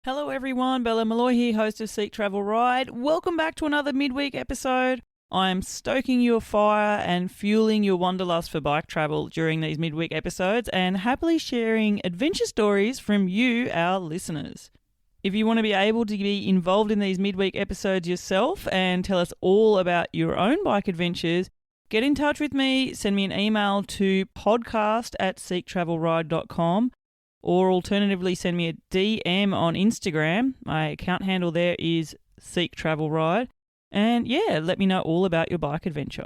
Hello everyone, Bella Malloy here, host of Seek Travel Ride. Welcome back to another midweek episode. I'm stoking your fire and fueling your wanderlust for bike travel during these midweek episodes and happily sharing adventure stories from you, our listeners. If you want to be able to be involved in these midweek episodes yourself and tell us all about your own bike adventures, get in touch with me, send me an email to podcast@seektravelride.com. Or alternatively, send me a DM on Instagram. My account handle there is Seek Travel Ride. And yeah, let me know all about your bike adventure.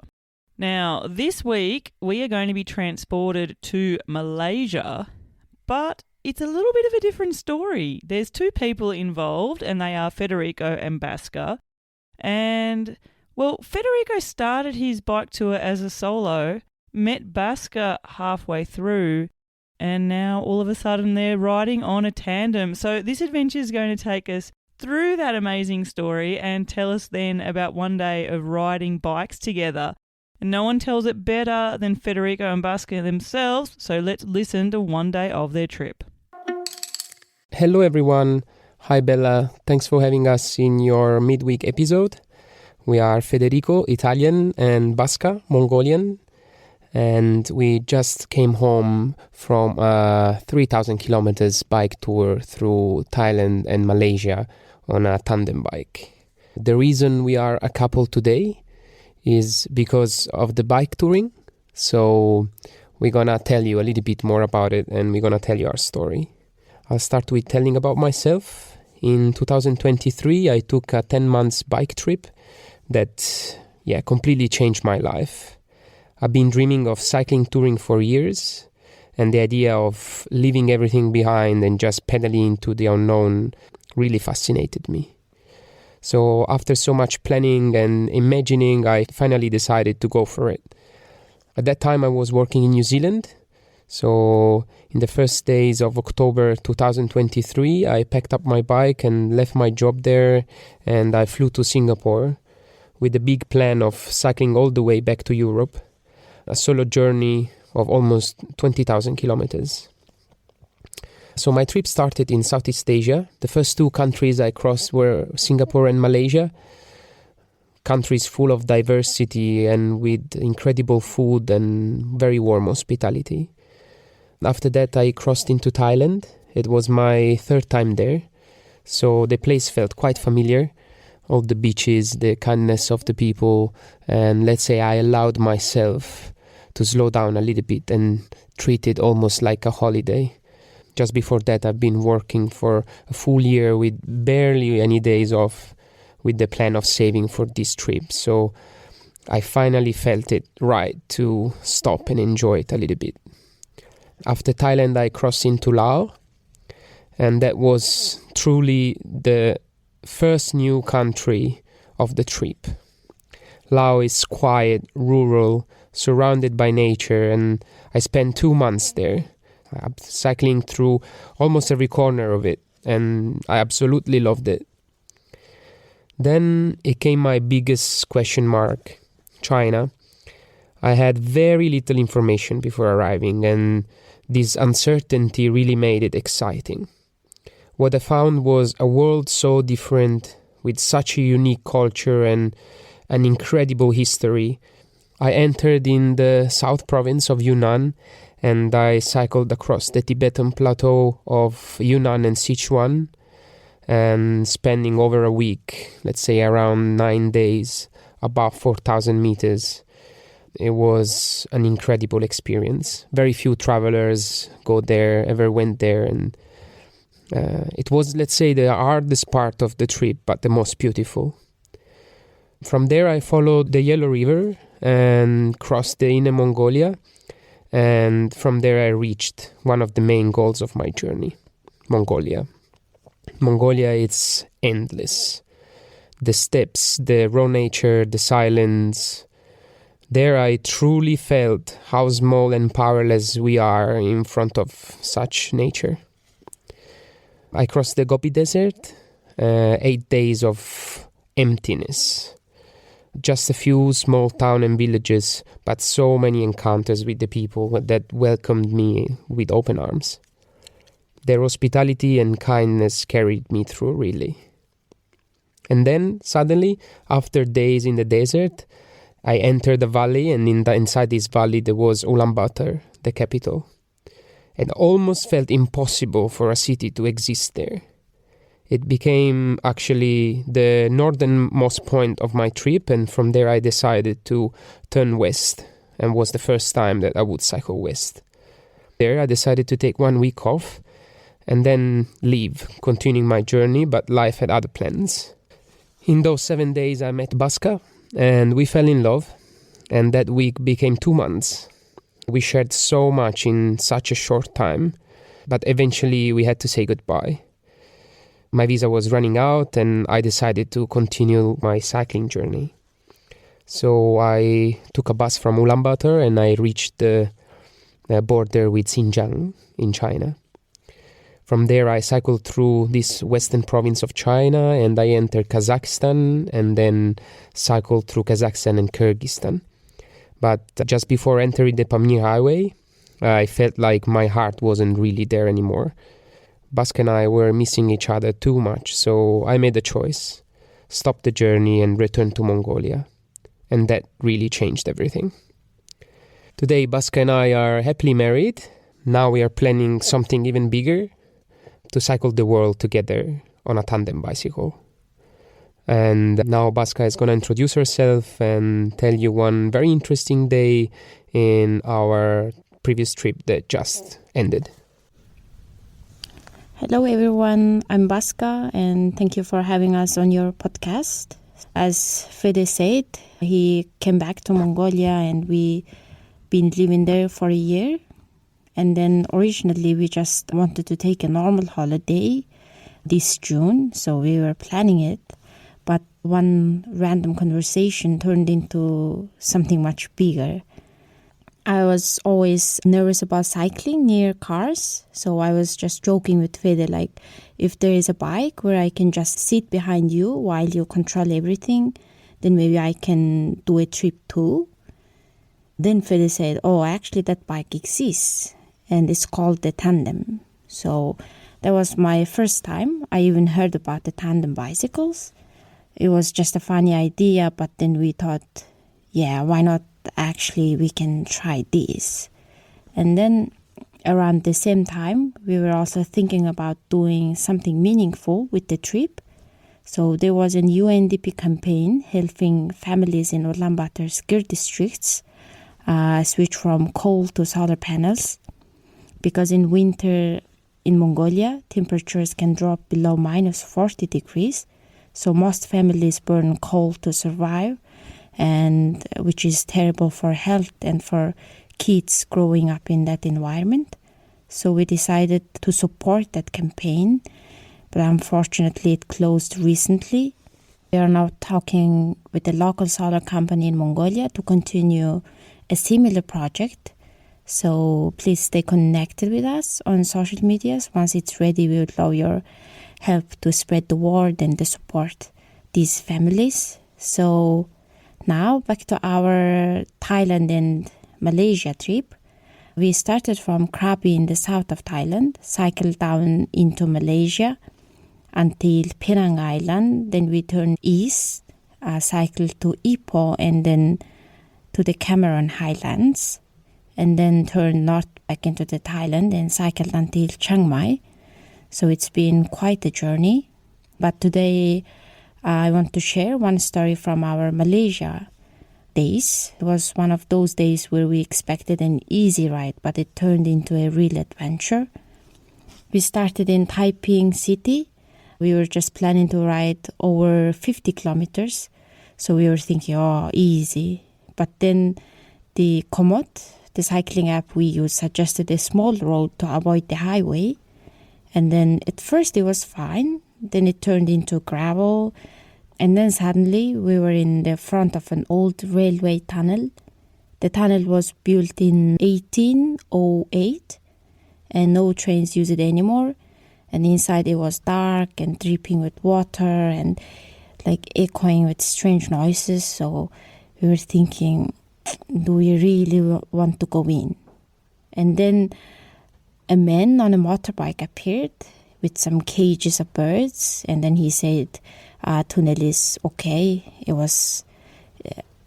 Now, this week, we are going to be transported to Malaysia, but it's a little bit of a different story. There's two people involved, and they are Federico and Baaska. And, well, Federico started his bike tour as a solo, met Baaska halfway through, and now all of a sudden they're riding on a tandem. So this adventure is going to take us through that amazing story and tell us then about one day of riding bikes together. And no one tells it better than Federico and Baaska themselves, so let's listen to one day of their trip. Hello everyone. Hi Bella. Thanks for having us in your midweek episode. We are Federico, Italian, and Baaska, Mongolian. And we just came home from a 3,000 kilometers bike tour through Thailand and Malaysia on a tandem bike. The reason we are a couple today is because of the bike touring. So we're gonna tell you a little bit more about it and we're gonna tell you our story. I'll start with telling about myself. In 2023, I took a 10 months bike trip that completely changed my life. I've been dreaming of cycling touring for years, and the idea of leaving everything behind and just pedaling into the unknown really fascinated me. So after so much planning and imagining, I finally decided to go for it. At that time, I was working in New Zealand. So in the first days of October 2023, I packed up my bike and left my job there, and I flew to Singapore with a big plan of cycling all the way back to Europe. A solo journey of almost 20,000 kilometers. So my trip started in Southeast Asia. The first two countries I crossed were Singapore and Malaysia. Countries full of diversity and with incredible food and very warm hospitality. After that, I crossed into Thailand. It was my third time there. So the place felt quite familiar. All the beaches, the kindness of the people, and let's say I allowed myself to slow down a little bit and treat it almost like a holiday. Just before that, I've been working for a full year with barely any days off with the plan of saving for this trip. So I finally felt it right to stop and enjoy it a little bit. After Thailand, I crossed into Laos, and that was truly the first new country of the trip. Laos is quiet, rural, surrounded by nature, and I spent 2 months there, cycling through almost every corner of it, and I absolutely loved it. Then it came my biggest question mark, China. I had very little information before arriving, and this uncertainty really made it exciting. What I found was a world so different, with such a unique culture and an incredible history. I entered in the South Province of Yunnan, and I cycled across the Tibetan plateau of Yunnan and Sichuan, and spending over a week, let's say around 9 days, above 4,000 meters. It was an incredible experience. Very few travelers ever went there, and it was, let's say, the hardest part of the trip, but the most beautiful. From there, I followed the Yellow River and crossed the Inner Mongolia. And from there, I reached one of the main goals of my journey, Mongolia. Mongolia, it's endless. The steppes, the raw nature, the silence. There, I truly felt how small and powerless we are in front of such nature. I crossed the Gobi Desert, 8 days of emptiness. Just a few small towns and villages, but so many encounters with the people that welcomed me with open arms. Their hospitality and kindness carried me through, really. And then, suddenly, after days in the desert, I entered the valley, and inside this valley there was Ulaanbaatar, the capital. It almost felt impossible for a city to exist there. It became actually the northernmost point of my trip, and from there I decided to turn west, and was the first time that I would cycle west. There I decided to take 1 week off and then leave, continuing my journey, but life had other plans. In those 7 days I met Baaska, and we fell in love, and that week became 2 months. We shared so much in such a short time, but eventually we had to say goodbye. My visa was running out, and I decided to continue my cycling journey. So I took a bus from Ulaanbaatar, and I reached the border with Xinjiang in China. From there, I cycled through this western province of China, and I entered Kazakhstan, and then cycled through Kazakhstan and Kyrgyzstan. But just before entering the Pamir Highway, I felt like my heart wasn't really there anymore. Baaska and I were missing each other too much, so I made a choice, stopped the journey and returned to Mongolia. And that really changed everything. Today, Baaska and I are happily married. Now we are planning something even bigger, to cycle the world together on a tandem bicycle. And now Baaska is going to introduce herself and tell you one very interesting day in our previous trip that just ended. Hello everyone, I'm Baaska, and thank you for having us on your podcast. As Fede said, he came back to Mongolia and we been living there for a year. And then originally we just wanted to take a normal holiday this June, so we were planning it. But one random conversation turned into something much bigger. I was always nervous about cycling near cars, so I was just joking with Fede, like, if there is a bike where I can just sit behind you while you control everything, then maybe I can do a trip too. Then Fede said, oh, actually that bike exists, and it's called the Tandem. So that was my first time I even heard about the tandem bicycles. It was just a funny idea, but then we thought, yeah, why not actually we can try this. And then around the same time, we were also thinking about doing something meaningful with the trip. So there was an UNDP campaign helping families in Ulaanbaatar's Gir districts switch from coal to solar panels. Because in winter in Mongolia, temperatures can drop below minus 40 degrees. So most families burn coal to survive, and which is terrible for health and for kids growing up in that environment. So we decided to support that campaign, but unfortunately it closed recently. We are now talking with a local solar company in Mongolia to continue a similar project. So please stay connected with us on social medias. Once it's ready, we would love your help to spread the word and to support these families. So now back to our Thailand and Malaysia trip. We started from Krabi in the south of Thailand, cycled down into Malaysia until Penang Island. Then we turned east, cycled to Ipoh and then to the Cameron Highlands. And then turned north back into the Thailand and cycled until Chiang Mai. So it's been quite a journey. But today I want to share one story from our Malaysia days. It was one of those days where we expected an easy ride, but it turned into a real adventure. We started in Taiping City. We were just planning to ride over 50 kilometers. So we were thinking, oh, easy. But then the Komoot, the cycling app we use, suggested a small road to avoid the highway. And then at first it was fine. Then it turned into gravel. And then suddenly we were in the front of an old railway tunnel. The tunnel was built in 1808 and no trains use it anymore. And inside it was dark and dripping with water and like echoing with strange noises. So we were thinking, do we really want to go in? And then a man on a motorbike appeared with some cages of birds, and then he said, tunnel is okay. It was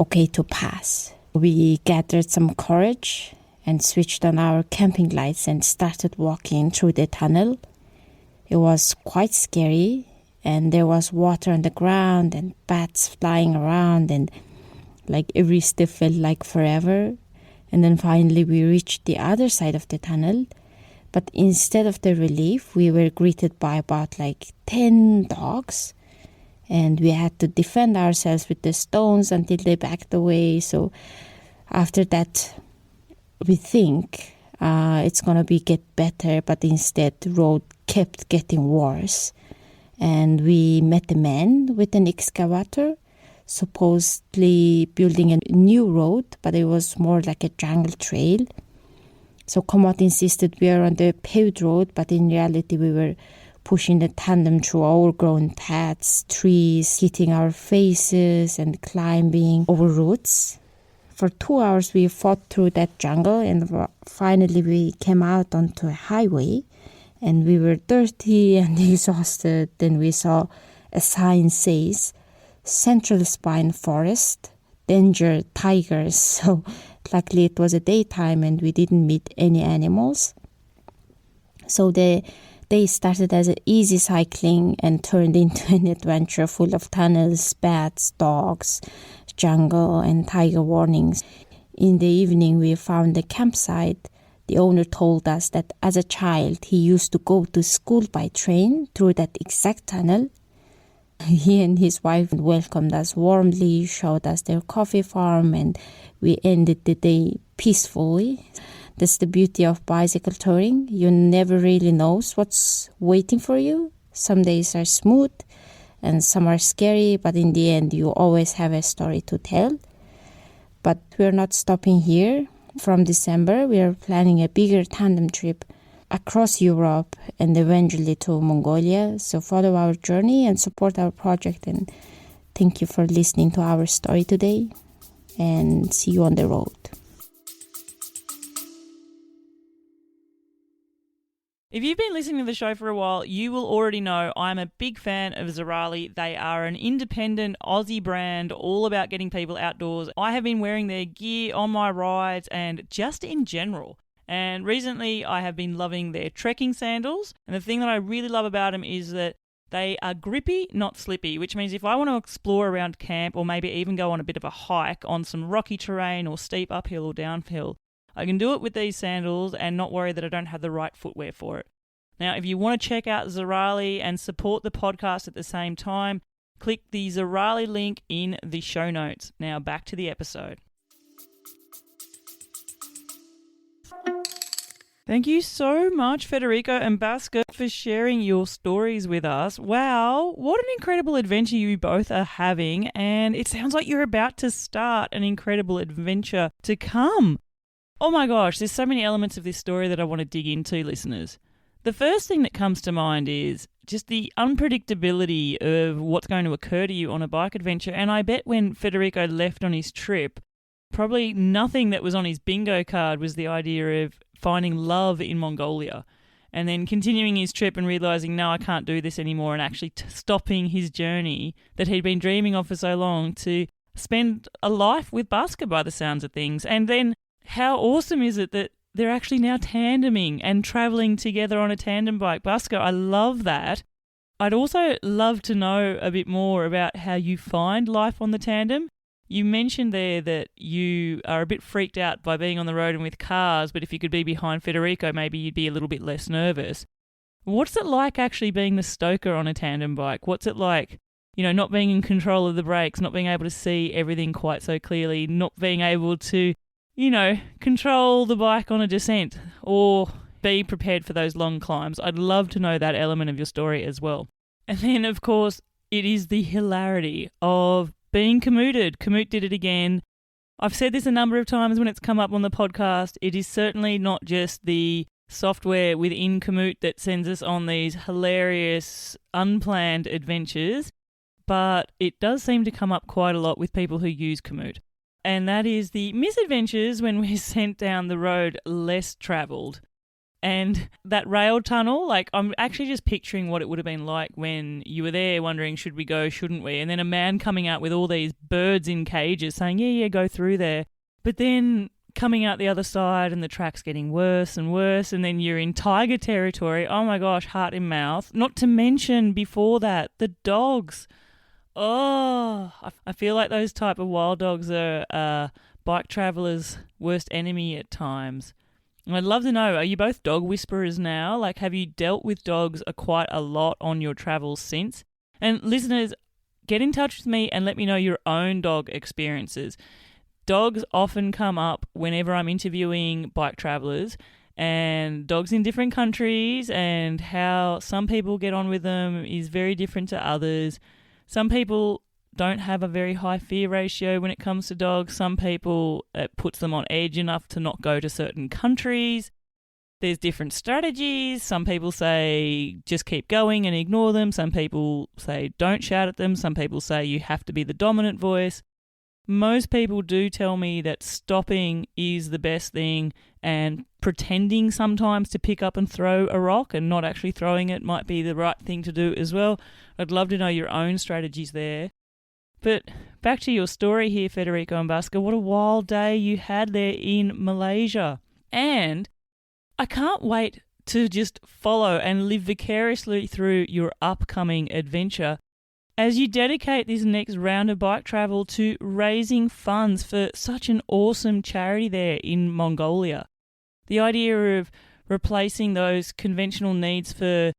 okay to pass. We gathered some courage and switched on our camping lights and started walking through the tunnel. It was quite scary, and there was water on the ground and bats flying around, and like every step felt like forever. And then finally we reached the other side of the tunnel. But instead of the relief, we were greeted by about 10 dogs. And we had to defend ourselves with the stones until they backed away. So after that, we think it's going to get better. But instead, the road kept getting worse. And we met a man with an excavator, supposedly building a new road, but it was more like a jungle trail. So Komot insisted we are on the paved road, but in reality we were pushing the tandem through overgrown paths, trees hitting our faces, and climbing over roots. For 2 hours we fought through that jungle, and finally we came out onto a highway, and we were dirty and exhausted. Then we saw a sign says, Central Spine Forest, danger tigers. So luckily it was a daytime and we didn't meet any animals. So the day started as easy cycling and turned into an adventure full of tunnels, bats, dogs, jungle, and tiger warnings. In the evening we found a campsite. The owner told us that as a child he used to go to school by train through that exact tunnel. He and his wife welcomed us warmly, showed us their coffee farm, and we ended the day peacefully. That's the beauty of bicycle touring. You never really know what's waiting for you. Some days are smooth and some are scary, but in the end you always have a story to tell. But we're not stopping here. From December, we are planning a bigger tandem trip across Europe and eventually to Mongolia. So follow our journey and support our project. And thank you for listening to our story today. And see you on the road. If you've been listening to the show for a while, you will already know I'm a big fan of Zirali. They are an independent Aussie brand all about getting people outdoors. I have been wearing their gear on my rides and just in general. And recently I have been loving their trekking sandals. And the thing that I really love about them is that they are grippy, not slippy, which means if I want to explore around camp or maybe even go on a bit of a hike on some rocky terrain or steep uphill or downhill, I can do it with these sandals and not worry that I don't have the right footwear for it. Now, if you want to check out Zirali and support the podcast at the same time, click the Zirali link in the show notes. Now, back to the episode. Thank you so much, Federico and Baaska, for sharing your stories with us. Wow, what an incredible adventure you both are having, and it sounds like you're about to start an incredible adventure to come. Oh my gosh, there's so many elements of this story that I want to dig into, listeners. The first thing that comes to mind is just the unpredictability of what's going to occur to you on a bike adventure, and I bet when Federico left on his trip, probably nothing that was on his bingo card was the idea of finding love in Mongolia, and then continuing his trip and realising, no, I can't do this anymore, and actually stopping his journey that he'd been dreaming of for so long to spend a life with Baaska by the sounds of things. And then how awesome is it that they're actually now tandeming and travelling together on a tandem bike. Baaska, I love that. I'd also love to know a bit more about how you find life on the tandem. You mentioned there that you are a bit freaked out by being on the road and with cars, but if you could be behind Federico, maybe you'd be a little bit less nervous. What's it like actually being the stoker on a tandem bike? What's it like, not being in control of the brakes, not being able to see everything quite so clearly, not being able to, control the bike on a descent or be prepared for those long climbs? I'd love to know that element of your story as well. And then, of course, it is the hilarity of being commuted. Komoot did it again. I've said this a number of times when it's come up on the podcast. It is certainly not just the software within Komoot that sends us on these hilarious, unplanned adventures, but it does seem to come up quite a lot with people who use Komoot. And that is the misadventures when we're sent down the road less travelled. And that rail tunnel, like I'm actually just picturing what it would have been like when you were there wondering, should we go, shouldn't we? And then a man coming out with all these birds in cages saying, yeah, go through there. But then coming out the other side and the track's getting worse and worse, and then you're in tiger territory. Oh my gosh, heart in mouth. Not to mention before that, the dogs. Oh, I feel like those type of wild dogs are bike travellers' worst enemy at times. I'd love to know, are you both dog whisperers now? Like, have you dealt with dogs quite a lot on your travels since? And listeners, get in touch with me and let me know your own dog experiences. Dogs often come up whenever I'm interviewing bike travellers, and dogs in different countries and how some people get on with them is very different to others. Some people don't have a very high fear ratio when it comes to dogs. Some people, it puts them on edge enough to not go to certain countries. There's different strategies. Some people say just keep going and ignore them. Some people say don't shout at them. Some people say you have to be the dominant voice. Most people do tell me that stopping is the best thing, and pretending sometimes to pick up and throw a rock and not actually throwing it might be the right thing to do as well. I'd love to know your own strategies there. But back to your story here, Federico and Baaska. What a wild day you had there in Malaysia. And I can't wait to just follow and live vicariously through your upcoming adventure as you dedicate this next round of bike travel to raising funds for such an awesome charity there in Mongolia. The idea of replacing those conventional needs for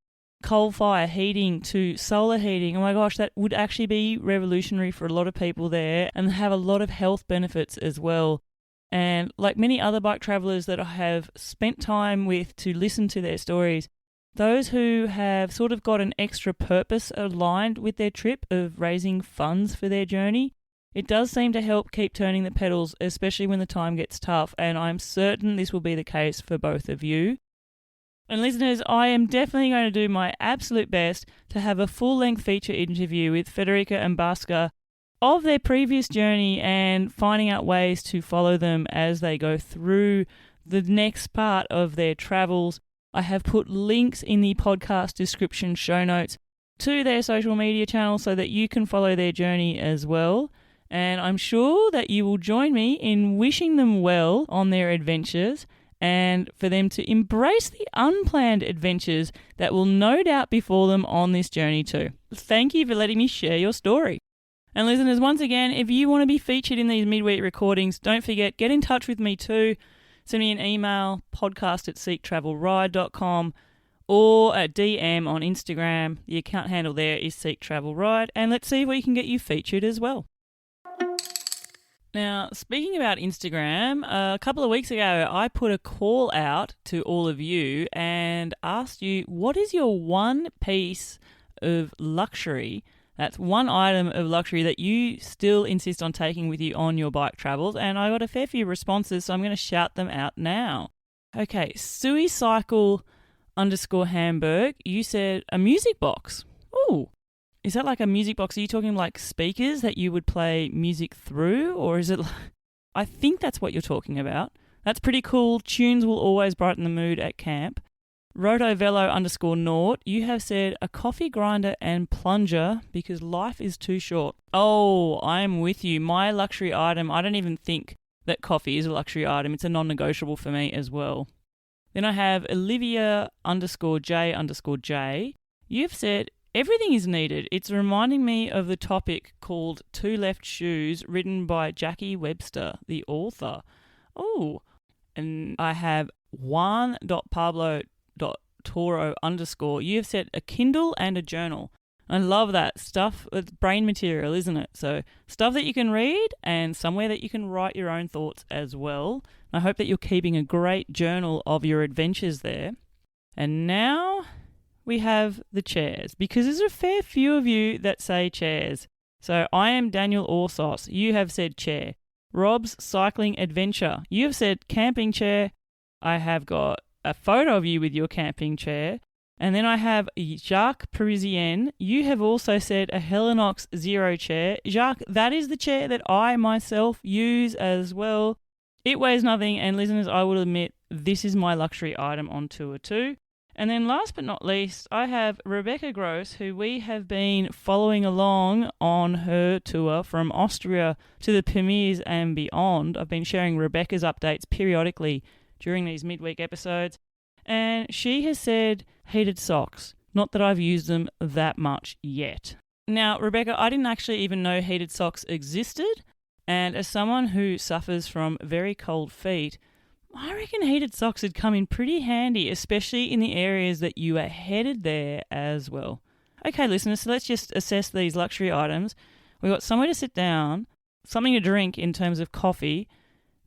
coal fire heating to solar heating, oh my gosh, that would actually be revolutionary for a lot of people there and have a lot of health benefits as well. And like many other bike travellers that I have spent time with to listen to their stories, those who have sort of got an extra purpose aligned with their trip of raising funds for their journey, it does seem to help keep turning the pedals, especially when the time gets tough, and I'm certain this will be the case for both of you. And listeners, I am definitely going to do my absolute best to have a full-length feature interview with Federico and Baaska of their previous journey and finding out ways to follow them as they go through the next part of their travels. I have put links in the podcast description show notes to their social media channels so that you can follow their journey as well. And I'm sure that you will join me in wishing them well on their adventures and for them to embrace the unplanned adventures that will no doubt befall them on this journey too. Thank you for letting me share your story. And listeners, once again, if you want to be featured in these midweek recordings, don't forget, get in touch with me too. Send me an email, podcast@seektravelride.com, or a DM on Instagram. The account handle there is seektravelride, and let's see if we can get you featured as well. Now, speaking about Instagram, a couple of weeks ago, I put a call out to all of you and asked you, what is your one piece of luxury, that's one item of luxury that you still insist on taking with you on your bike travels? And I got a fair few responses, so I'm going to shout them out now. Okay, Suicycle_Hamburg, you said a music box. Ooh. Is that like a music box? Are you talking like speakers that you would play music through? Or is it like... I think that's what you're talking about. That's pretty cool. Tunes will always brighten the mood at camp. Rotovelo_Nort, you have said a coffee grinder and plunger because life is too short. Oh, I'm with you. My luxury item, I don't even think that coffee is a luxury item. It's a non-negotiable for me as well. Then I have Olivia_J_J. You've said everything is needed. It's reminding me of the topic called Two Left Shoes, written by Jackie Webster, the author. Oh, and I have Juan.Pablo.Toro_. You have said a Kindle and a journal. I love that stuff. It's brain material, isn't it? So stuff that you can read and somewhere that you can write your own thoughts as well. I hope that you're keeping a great journal of your adventures there. And now we have the chairs, because there's a fair few of you that say chairs. So I am Daniel Orsos. You have said chair. Rob's Cycling Adventure. You have said camping chair. I have got a photo of you with your camping chair. And then I have Jacques Parisien. You have also said a Helinox Zero chair. Jacques, that is the chair that I myself use as well. It weighs nothing, and listeners, I will admit this is my luxury item on tour too. And then last but not least, I have Rebecca Gross, who we have been following along on her tour from Austria to the Pamirs and beyond. I've been sharing Rebecca's updates periodically during these midweek episodes, and she has said heated socks. Not that I've used them that much yet. Now, Rebecca, I didn't actually even know heated socks existed, and as someone who suffers from very cold feet, I reckon heated socks would come in pretty handy, especially in the areas that you are headed there as well. Okay, listeners, so let's just assess these luxury items. We've got somewhere to sit down, something to drink in terms of coffee,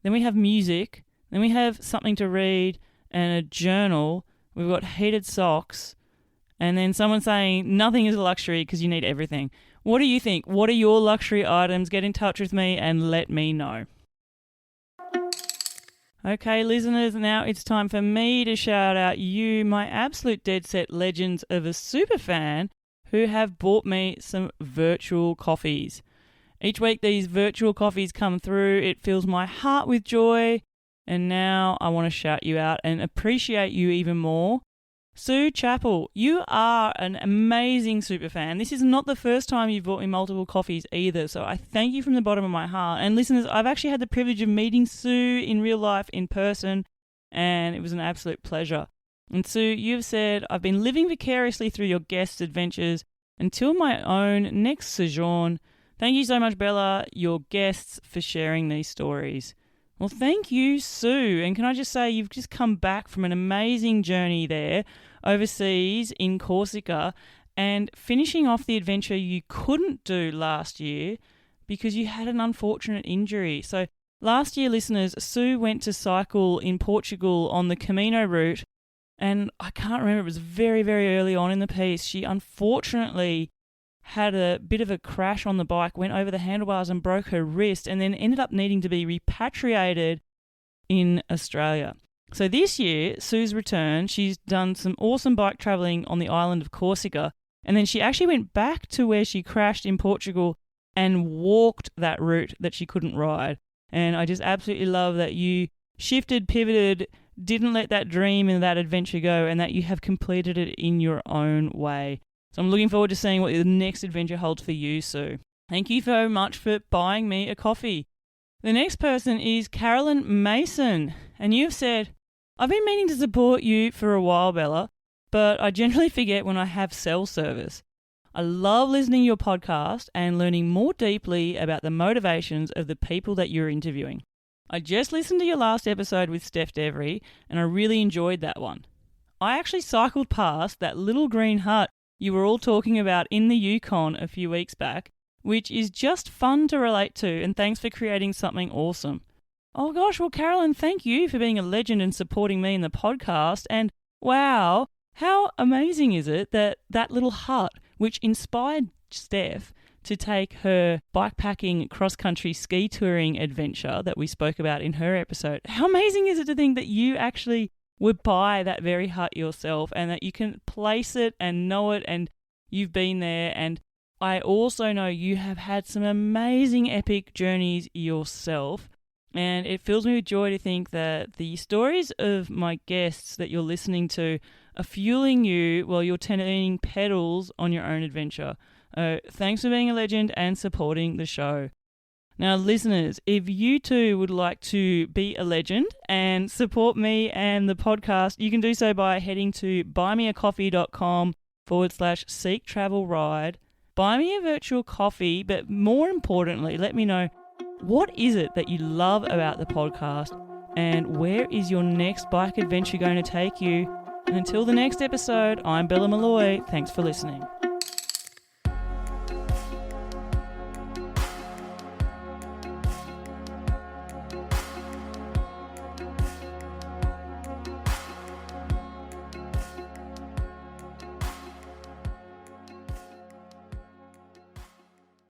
then we have music, then we have something to read and a journal, we've got heated socks, and then someone saying nothing is a luxury because you need everything. What do you think? What are your luxury items? Get in touch with me and let me know. Okay, listeners, now it's time for me to shout out you, my absolute dead set legends of a super fan, who have bought me some virtual coffees. Each week these virtual coffees come through, it fills my heart with joy, and now I want to shout you out and appreciate you even more. Sue Chappell, you are an amazing super fan. This is not the first time you've bought me multiple coffees either, so I thank you from the bottom of my heart. And listeners, I've actually had the privilege of meeting Sue in real life in person, and it was an absolute pleasure. And Sue, you've said, I've been living vicariously through your guests' adventures until my own next sojourn. Thank you so much, Bella, your guests, for sharing these stories. Well, thank you, Sue. And can I just say, you've just come back from an amazing journey there overseas in Corsica and finishing off the adventure you couldn't do last year because you had an unfortunate injury. So last year, listeners, Sue went to cycle in Portugal on the Camino route, and I can't remember, it was very, very early on in the piece. She unfortunately had a bit of a crash on the bike, went over the handlebars and broke her wrist, and then ended up needing to be repatriated in Australia. So this year, Sue's returned. She's done some awesome bike travelling on the island of Corsica, and then she actually went back to where she crashed in Portugal and walked that route that she couldn't ride. And I just absolutely love that you shifted, pivoted, didn't let that dream and that adventure go, and that you have completed it in your own way. So I'm looking forward to seeing what the next adventure holds for you, Sue. Thank you so much for buying me a coffee. The next person is Carolyn Mason, and you've said, I've been meaning to support you for a while, Bella, but I generally forget when I have cell service. I love listening to your podcast and learning more deeply about the motivations of the people that you're interviewing. I just listened to your last episode with Steph Devery, and I really enjoyed that one. I actually cycled past that little green hut you were all talking about in the Yukon a few weeks back, which is just fun to relate to, and thanks for creating something awesome. Oh gosh, well Carolyn, thank you for being a legend and supporting me in the podcast, and wow, how amazing is it that that little hut, which inspired Steph to take her bikepacking cross-country ski touring adventure that we spoke about in her episode, how amazing is it to think that you actually would buy that very hut yourself and that you can place it and know it and you've been there. And I also know you have had some amazing epic journeys yourself, and it fills me with joy to think that the stories of my guests that you're listening to are fueling you while you're turning pedals on your own adventure. Thanks for being a legend and supporting the show. Now, listeners, if you too would like to be a legend and support me and the podcast, you can do so by heading to buymeacoffee.com/Seek Travel Ride. Buy me a virtual coffee, but more importantly, let me know, what is it that you love about the podcast and where is your next bike adventure going to take you? And until the next episode, I'm Bella Malloy. Thanks for listening.